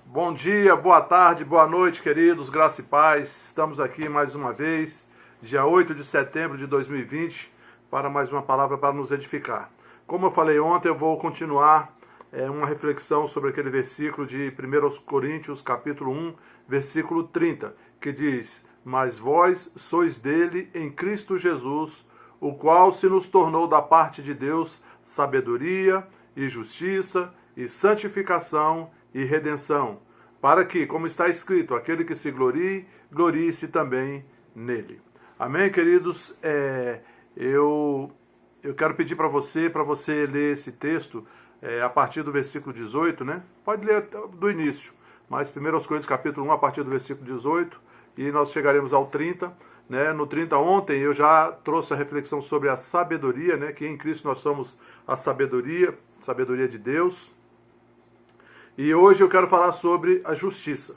Bom dia, boa tarde, boa noite, queridos, graça e paz. Estamos aqui mais uma vez, dia 8 de setembro de 2020, para mais uma palavra para nos edificar. Como eu falei ontem, eu vou continuar uma reflexão sobre aquele versículo de 1 Coríntios, capítulo 1, versículo 30, que diz: Mas vós sois dele em Cristo Jesus, o qual se nos tornou da parte de Deus sabedoria e justiça e santificação e redenção, para que, como está escrito, aquele que se glorie, glorie-se também nele. Amém, queridos? Eu quero pedir para você ler esse texto a partir do versículo 18, né? Pode ler do início, mas 1 Coríntios capítulo 1, a partir do versículo 18, e nós chegaremos ao 30, né? No 30 ontem eu já trouxe a reflexão sobre a sabedoria, né? Que em Cristo nós somos a sabedoria de Deus. E hoje eu quero falar sobre a justiça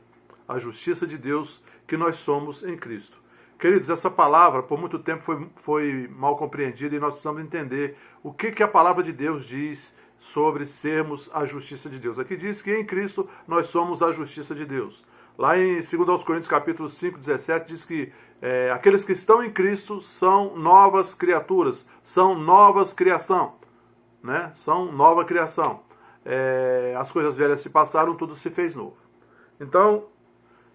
de Deus que nós somos em Cristo. Queridos, essa palavra por muito tempo foi mal compreendida e nós precisamos entender o que a palavra de Deus diz sobre sermos a justiça de Deus. Aqui diz que em Cristo nós somos a justiça de Deus. Lá em 2 Coríntios capítulo 5, 17 diz que aqueles que estão em Cristo são novas criaturas, são novas criação, né? São nova criação. As coisas velhas se passaram, tudo se fez novo. Então,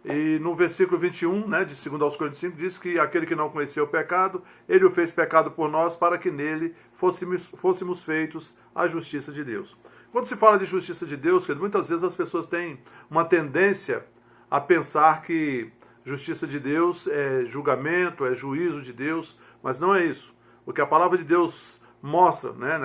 e no versículo 21, né, de 2 Coríntios 5, diz que aquele que não conheceu o pecado, ele o fez pecado por nós, para que nele fôssemos feitos a justiça de Deus. Quando se fala de justiça de Deus, muitas vezes as pessoas têm uma tendência a pensar que justiça de Deus é julgamento, é juízo de Deus, mas não é isso. O que a palavra de Deus mostra, né,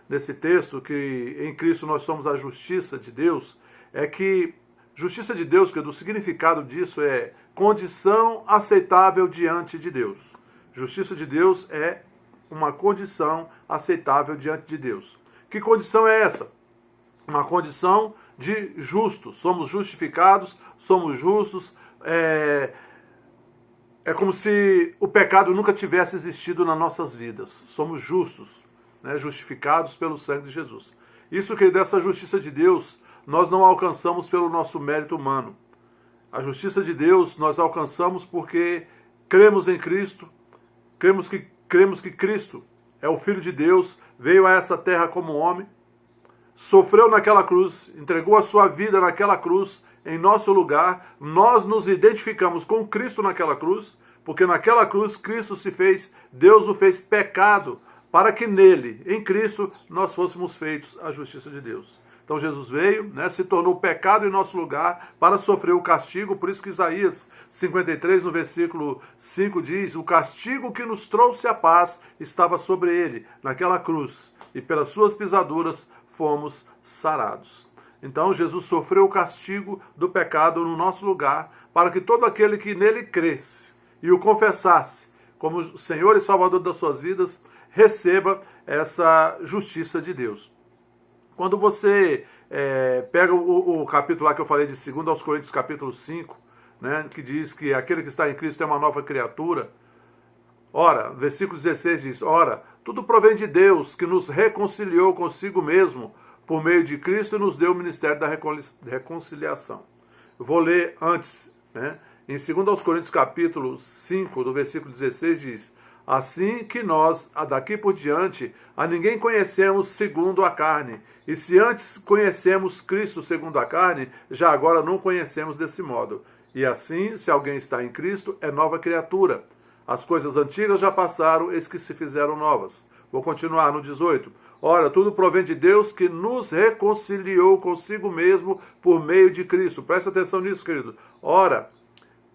nesse texto, que em Cristo nós somos a justiça de Deus, é que justiça de Deus, que o significado disso é condição aceitável diante de Deus. Justiça de Deus é uma condição aceitável diante de Deus. Que condição é essa? Uma condição de justos. Somos justificados, somos justos. É como se o pecado nunca tivesse existido nas nossas vidas. Somos justos, né, justificados pelo sangue de Jesus. Isso que dessa justiça de Deus nós não alcançamos pelo nosso mérito humano. A justiça de Deus nós alcançamos porque cremos em Cristo, cremos que Cristo é o Filho de Deus, veio a essa terra como homem, sofreu naquela cruz, entregou a sua vida naquela cruz em nosso lugar. Nós nos identificamos com Cristo naquela cruz, porque naquela cruz Cristo se fez, Deus o fez pecado, para que nele, em Cristo, nós fôssemos feitos a justiça de Deus. Então Jesus veio, né, se tornou pecado em nosso lugar para sofrer o castigo. Por isso que Isaías 53, no versículo 5, diz: o castigo que nos trouxe a paz estava sobre ele, naquela cruz, e pelas suas pisaduras fomos sarados. Então Jesus sofreu o castigo do pecado no nosso lugar, para que todo aquele que nele cresce e o confessasse como Senhor e Salvador das suas vidas, receba essa justiça de Deus. Quando você pega o capítulo lá que eu falei de 2 Coríntios capítulo 5, né, que diz que aquele que está em Cristo é uma nova criatura. Ora, versículo 16 diz: Ora, tudo provém de Deus, que nos reconciliou consigo mesmo por meio de Cristo e nos deu o ministério da reconciliação. Eu vou ler antes, né? Em 2 Coríntios capítulo 5, do versículo 16 diz: Assim que nós, daqui por diante, a ninguém conhecemos segundo a carne. E se antes conhecemos Cristo segundo a carne, já agora não conhecemos desse modo. E assim, se alguém está em Cristo, é nova criatura. As coisas antigas já passaram, eis que se fizeram novas. Vou continuar no 18. Ora, tudo provém de Deus, que nos reconciliou consigo mesmo por meio de Cristo. Presta atenção nisso, querido. Ora,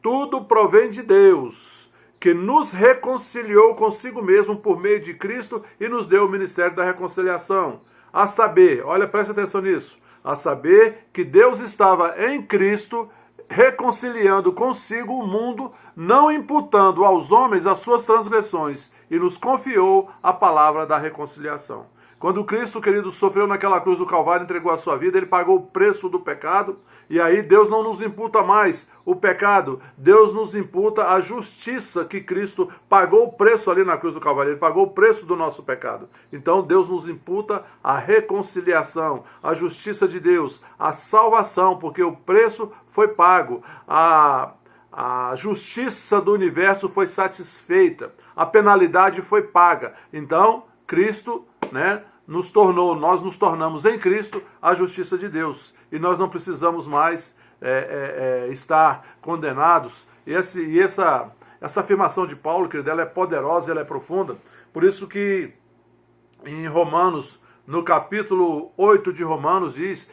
tudo provém de Deus, que nos reconciliou consigo mesmo por meio de Cristo e nos deu o ministério da reconciliação. A saber, olha, presta atenção nisso, a saber que Deus estava em Cristo reconciliando consigo o mundo, não imputando aos homens as suas transgressões, e nos confiou a palavra da reconciliação. Quando Cristo, querido, sofreu naquela cruz do Calvário, entregou a sua vida, ele pagou o preço do pecado, e aí Deus não nos imputa mais o pecado, Deus nos imputa a justiça que Cristo pagou o preço ali na cruz do Calvário, ele pagou o preço do nosso pecado. Então Deus nos imputa a reconciliação, a justiça de Deus, a salvação, porque o preço foi pago, a justiça do universo foi satisfeita, a penalidade foi paga. Então, Cristo, nós nos tornamos em Cristo a justiça de Deus. E nós não precisamos mais estar condenados. E essa afirmação de Paulo, querido, ela é poderosa, ela é profunda. Por isso que em Romanos, no capítulo 8 de Romanos, diz,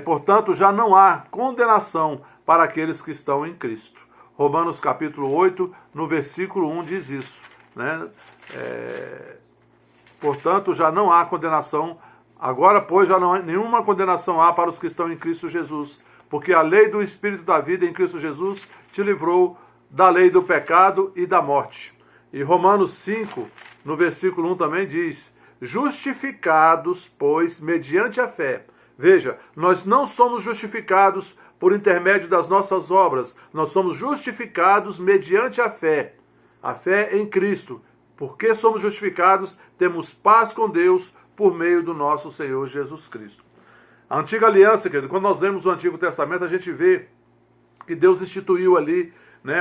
portanto, já não há condenação para aqueles que estão em Cristo. Romanos capítulo 8, no versículo 1 diz isso. Portanto, já não há condenação, agora, pois, já não há nenhuma condenação há para os que estão em Cristo Jesus, porque a lei do Espírito da vida em Cristo Jesus te livrou da lei do pecado e da morte. E Romanos 5, no versículo 1 também diz, justificados, pois, mediante a fé. Veja, nós não somos justificados por intermédio das nossas obras, nós somos justificados mediante a fé em Cristo. Porque somos justificados, temos paz com Deus por meio do nosso Senhor Jesus Cristo. A antiga aliança, querido, quando nós vemos o Antigo Testamento, a gente vê que Deus instituiu ali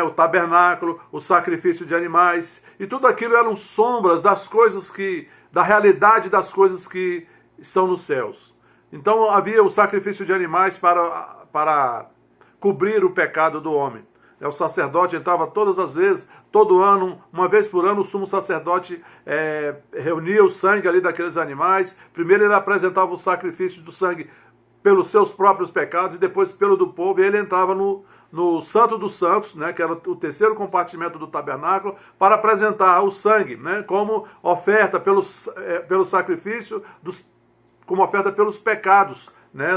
o tabernáculo, o sacrifício de animais, e tudo aquilo eram sombras das coisas da realidade das coisas que estão nos céus. Então havia o sacrifício de animais para cobrir o pecado do homem. O sacerdote entrava todas as vezes, todo ano, uma vez por ano, o sumo sacerdote reunia o sangue ali daqueles animais. Primeiro ele apresentava o sacrifício do sangue pelos seus próprios pecados e depois pelo do povo. E ele entrava no Santo dos Santos, que era o terceiro compartimento do tabernáculo, para apresentar o sangue como oferta pelo sacrifício, como oferta pelos pecados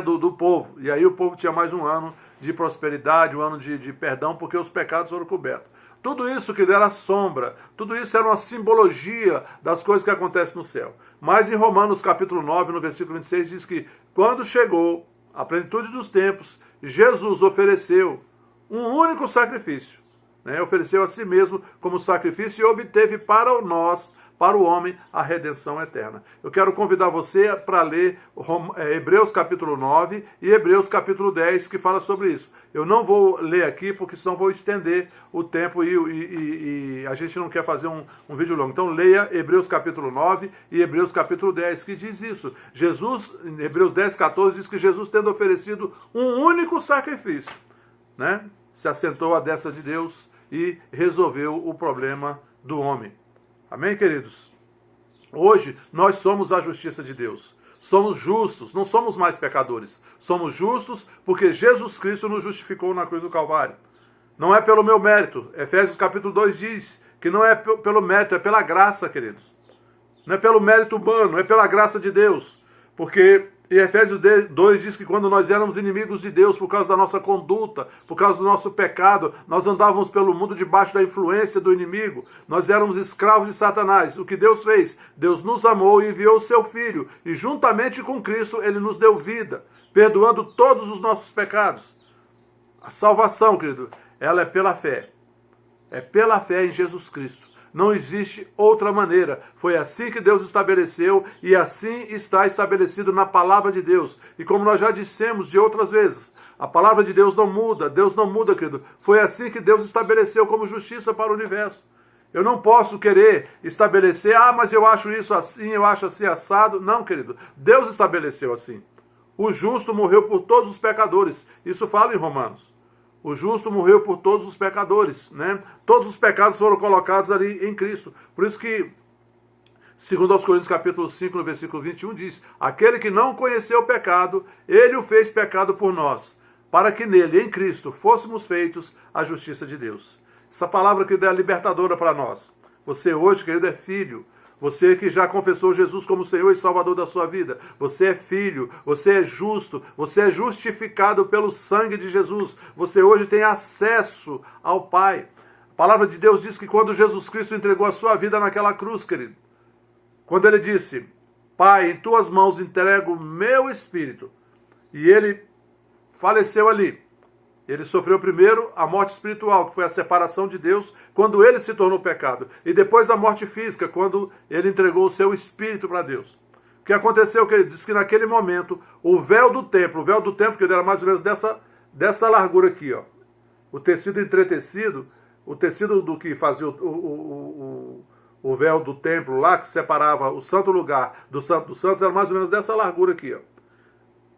do povo. E aí o povo tinha mais um ano de prosperidade, um ano de perdão, porque os pecados foram cobertos. Tudo isso que era sombra, tudo isso era uma simbologia das coisas que acontecem no céu. Mas em Romanos capítulo 9, no versículo 26, diz que quando chegou a plenitude dos tempos, Jesus ofereceu um único sacrifício. Ofereceu a si mesmo como sacrifício e obteve para nós, para o homem, a redenção eterna. Eu quero convidar você para ler Hebreus capítulo 9 e Hebreus capítulo 10, que fala sobre isso. Eu não vou ler aqui, porque senão vou estender o tempo e a gente não quer fazer um vídeo longo. Então leia Hebreus capítulo 9 e Hebreus capítulo 10, que diz isso. Jesus, em Hebreus 10, 14, diz que Jesus, tendo oferecido um único sacrifício, se assentou à destra de Deus e resolveu o problema do homem. Amém, queridos? Hoje nós somos a justiça de Deus. Somos justos, não somos mais pecadores. Somos justos porque Jesus Cristo nos justificou na cruz do Calvário. Não é pelo meu mérito. Efésios capítulo 2 diz que não é pelo mérito, é pela graça, queridos. Não é pelo mérito humano, é pela graça de Deus. Porque em Efésios 2 diz que quando nós éramos inimigos de Deus por causa da nossa conduta, por causa do nosso pecado, nós andávamos pelo mundo debaixo da influência do inimigo, nós éramos escravos de Satanás. O que Deus fez? Deus nos amou e enviou o seu Filho, e juntamente com Cristo ele nos deu vida, perdoando todos os nossos pecados. A salvação, querido, ela é pela fé. É pela fé em Jesus Cristo. Não existe outra maneira. Foi assim que Deus estabeleceu e assim está estabelecido na palavra de Deus. E como nós já dissemos de outras vezes, a palavra de Deus não muda. Deus não muda, querido. Foi assim que Deus estabeleceu como justiça para o universo. Eu não posso querer estabelecer, mas eu acho isso assim, eu acho assim assado. Não, querido. Deus estabeleceu assim. O justo morreu por todos os pecadores. Isso fala em Romanos. O justo morreu por todos os pecadores, Todos os pecados foram colocados ali em Cristo. Por isso que, segundo aos Coríntios capítulo 5, no versículo 21, diz: aquele que não conheceu o pecado, ele o fez pecado por nós, para que nele, em Cristo, fôssemos feitos a justiça de Deus. Essa palavra que é libertadora para nós. Você hoje, querido, é filho. Você que já confessou Jesus como Senhor e Salvador da sua vida, você é filho, você é justo, você é justificado pelo sangue de Jesus, você hoje tem acesso ao Pai. A palavra de Deus diz que quando Jesus Cristo entregou a sua vida naquela cruz, querido, quando ele disse, Pai, em tuas mãos entrego o meu espírito. E ele faleceu ali. Ele sofreu primeiro a morte espiritual, que foi a separação de Deus, quando ele se tornou pecado. E depois a morte física, quando ele entregou o seu espírito para Deus. O que aconteceu? Que ele disse que naquele momento, o véu do templo, que era mais ou menos dessa largura aqui, ó, o tecido entretecido, o tecido do que fazia o véu do templo lá, que separava o santo lugar do santo dos santos, era mais ou menos dessa largura aqui, ó.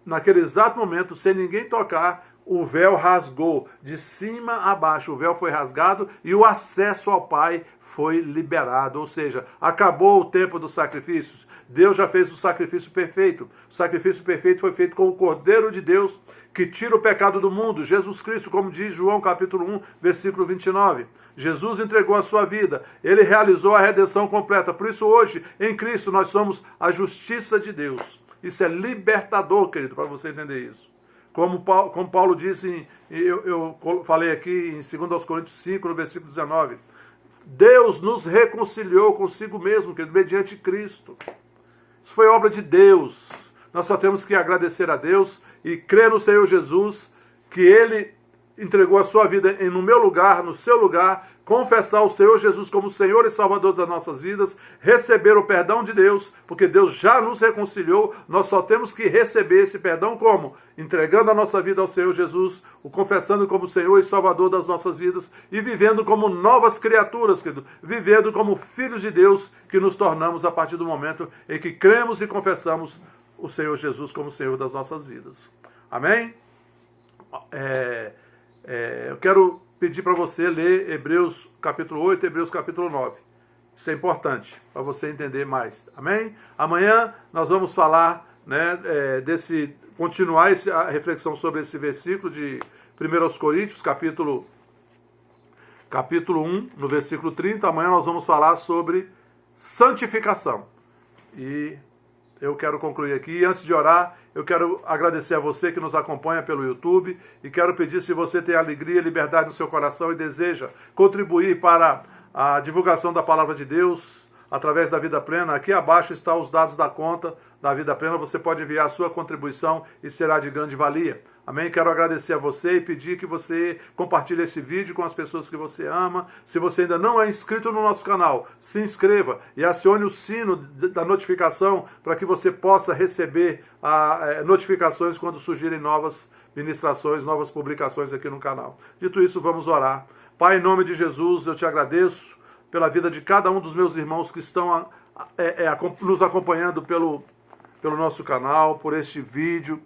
Naquele exato momento, sem ninguém tocar, o véu rasgou de cima a baixo. O véu foi rasgado e o acesso ao Pai foi liberado. Ou seja, acabou o tempo dos sacrifícios. Deus já fez o sacrifício perfeito. O sacrifício perfeito foi feito com o Cordeiro de Deus, que tira o pecado do mundo. Jesus Cristo, como diz João capítulo 1, versículo 29. Jesus entregou a sua vida. Ele realizou a redenção completa. Por isso hoje, em Cristo, nós somos a justiça de Deus. Isso é libertador, querido, para você entender isso. Como Paulo disse, eu falei aqui em 2 Coríntios 5, no versículo 19. Deus nos reconciliou consigo mesmo, querido, mediante Cristo. Isso foi obra de Deus. Nós só temos que agradecer a Deus e crer no Senhor Jesus, que Ele entregou a sua vida no meu lugar, no seu lugar, confessar o Senhor Jesus como Senhor e Salvador das nossas vidas, receber o perdão de Deus, porque Deus já nos reconciliou, nós só temos que receber esse perdão como? Entregando a nossa vida ao Senhor Jesus, o confessando como Senhor e Salvador das nossas vidas e vivendo como novas criaturas, querido, vivendo como filhos de Deus que nos tornamos a partir do momento em que cremos e confessamos o Senhor Jesus como Senhor das nossas vidas. Amém? Eu quero pedir para você ler Hebreus capítulo 8 e Hebreus capítulo 9. Isso é importante para você entender mais. Amém? Amanhã nós vamos falar, continuar a reflexão sobre esse versículo de 1 Coríntios, capítulo 1, no versículo 30. Amanhã nós vamos falar sobre santificação. E eu quero concluir aqui. Antes de orar, eu quero agradecer a você que nos acompanha pelo YouTube e quero pedir, se você tem alegria e liberdade no seu coração e deseja contribuir para a divulgação da palavra de Deus através da Vida Plena, aqui abaixo estão os dados da conta da Vida Plena, você pode enviar a sua contribuição e será de grande valia. Amém? Quero agradecer a você e pedir que você compartilhe esse vídeo com as pessoas que você ama. Se você ainda não é inscrito no nosso canal, se inscreva e acione o sino da notificação para que você possa receber notificações quando surgirem novas ministrações, novas publicações aqui no canal. Dito isso, vamos orar. Pai, em nome de Jesus, eu te agradeço pela vida de cada um dos meus irmãos que estão nos acompanhando pelo nosso canal, por este vídeo.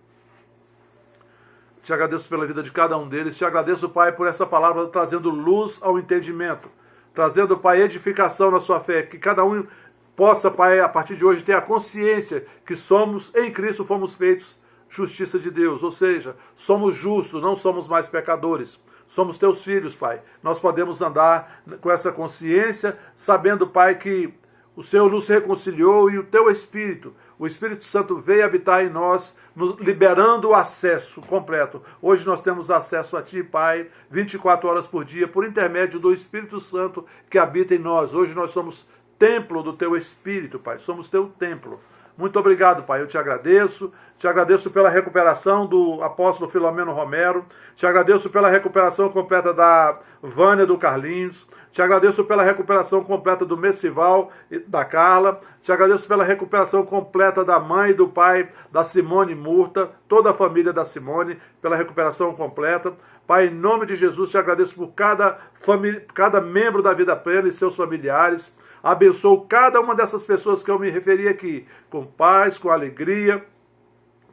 Te agradeço pela vida de cada um deles. Te agradeço, Pai, por essa palavra trazendo luz ao entendimento. Trazendo, Pai, edificação na sua fé. Que cada um possa, Pai, a partir de hoje ter a consciência que somos, em Cristo, fomos feitos justiça de Deus. Ou seja, somos justos, não somos mais pecadores. Somos teus filhos, Pai. Nós podemos andar com essa consciência, sabendo, Pai, que o Senhor nos reconciliou e o teu Espírito, o Espírito Santo veio habitar em nós, nos liberando o acesso completo. Hoje nós temos acesso a Ti, Pai, 24 horas por dia, por intermédio do Espírito Santo que habita em nós. Hoje nós somos templo do Teu Espírito, Pai. Somos Teu templo. Muito obrigado, Pai. Eu te agradeço. Te agradeço pela recuperação do apóstolo Filomeno Romero. Te agradeço pela recuperação completa da Vânia do Carlinhos. Te agradeço pela recuperação completa do Messival e da Carla. Te agradeço pela recuperação completa da mãe e do pai da Simone Murta, toda a família da Simone, pela recuperação completa. Pai, em nome de Jesus, te agradeço por cada membro da Vida Plena e seus familiares. Abençoo cada uma dessas pessoas que eu me referi aqui, com paz, com alegria,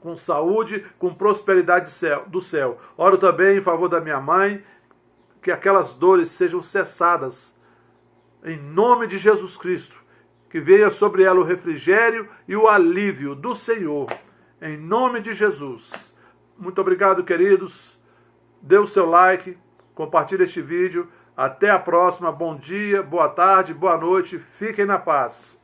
com saúde, com prosperidade do céu. Oro também em favor da minha mãe, que aquelas dores sejam cessadas, em nome de Jesus Cristo, que venha sobre ela o refrigério e o alívio do Senhor, em nome de Jesus. Muito obrigado, queridos. Dê o seu like, compartilhe este vídeo. Até a próxima. Bom dia, boa tarde, boa noite. Fiquem na paz.